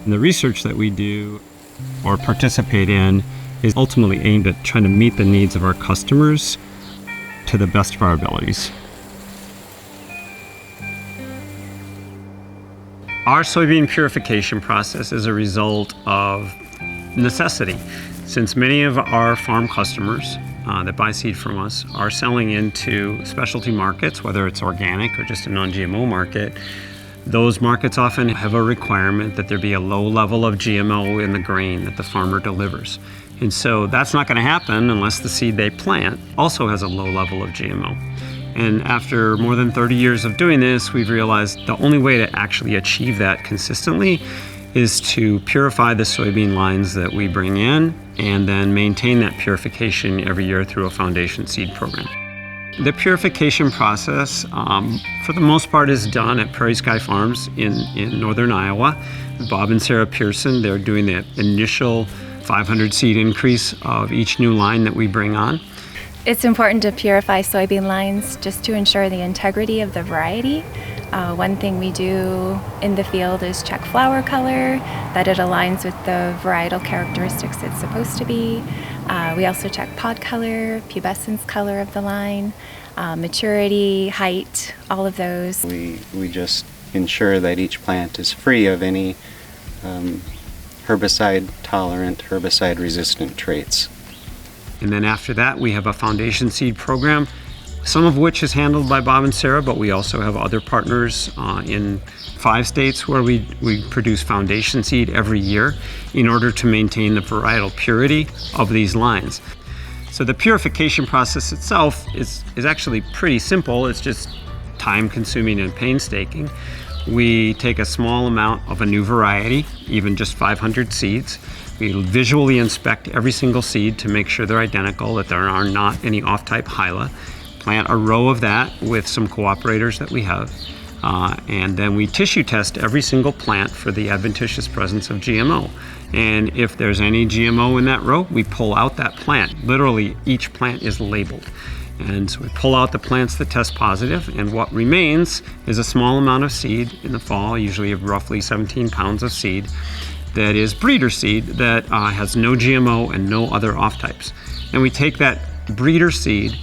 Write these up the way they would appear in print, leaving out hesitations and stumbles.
And the research that we do or participate in is ultimately aimed at trying to meet the needs of our customers to the best of our abilities. Our soybean purification process is a result of necessity, since many of our farm customers that buy seed from us are selling into specialty markets, whether it's organic or just a non-GMO market. Those markets often have a requirement that there be a low level of GMO in the grain that the farmer delivers. And so that's not going to happen unless the seed they plant also has a low level of GMO. And after more than 30 years of doing this, we've realized the only way to actually achieve that consistently is to purify the soybean lines that we bring in and then maintain that purification every year through a foundation seed program. The purification process, for the most part, is done at Prairie Sky Farms in northern Iowa. Bob and Sarah Pearson, they're doing the initial 500 seed increase of each new line that we bring on. It's important to purify soybean lines just to ensure the integrity of the variety. One thing we do in the field is check flower color, that it aligns with the varietal characteristics it's supposed to be. We also check pod color, pubescence color of the line, maturity, height, all of those. We just ensure that each plant is free of any herbicide-tolerant, herbicide-resistant traits. And then after that, we have a foundation seed program, some of which is handled by Bob and Sarah, but we also have other partners in 5 states where we produce foundation seed every year in order to maintain the varietal purity of these lines. So the purification process itself is actually pretty simple. It's just time-consuming and painstaking. We take a small amount of a new variety, even just 500 seeds. We visually inspect every single seed to make sure they're identical, that there are not any off-type hyla. Plant a row of that with some cooperators that we have. And then we tissue test every single plant for the adventitious presence of GMO. And if there's any GMO in that row, we pull out that plant. Literally, each plant is labeled. And so we pull out the plants that test positive, and what remains is a small amount of seed in the fall, usually of roughly 17 pounds of seed, that is breeder seed that has no GMO and no other off-types. And we take that breeder seed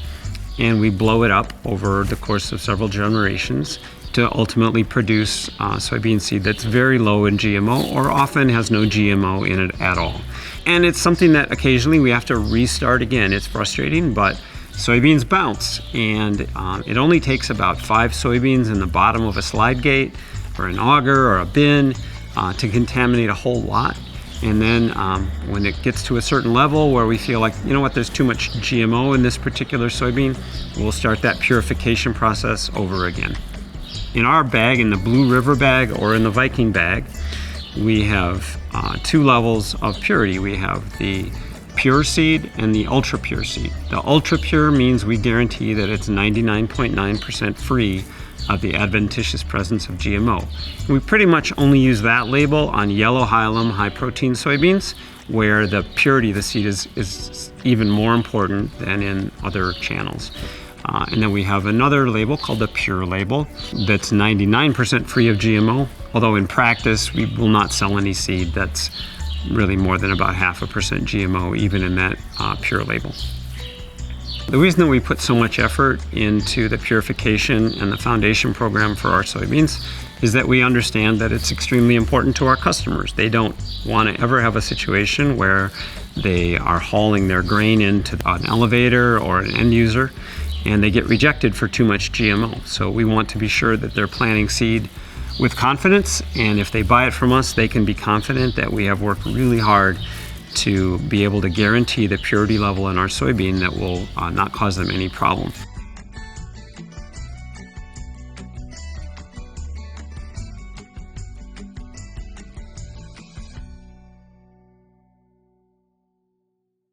and we blow it up over the course of several generations to ultimately produce soybean seed that's very low in GMO or often has no GMO in it at all. And it's something that occasionally we have to restart again. It's frustrating, but soybeans bounce, and it only takes about 5 soybeans in the bottom of a slide gate or an auger or a bin to contaminate a whole lot. And then when it gets to a certain level where we feel like, you know what, there's too much GMO in this particular soybean, we'll start that purification process over again. In our bag, in the Blue River bag or in the Viking bag, we have 2 levels of purity. We have the pure seed and the ultra pure seed. The ultra pure means we guarantee that it's 99.9% free of the adventitious presence of GMO. And we pretty much only use that label on yellow hilum high protein soybeans, where the purity of the seed is even more important than in other channels. And then we have another label called the pure label that's 99% free of GMO, although in practice we will not sell any seed that's really more than about 0.5% GMO, even in that pure label. The reason that we put so much effort into the purification and the foundation program for our soybeans is that we understand that it's extremely important to our customers. They don't want to ever have a situation where they are hauling their grain into an elevator or an end user and they get rejected for too much GMO. So we want to be sure that they're planting seed with confidence, and if they buy it from us, they can be confident that we have worked really hard to be able to guarantee the purity level in our soybean that will not cause them any problem.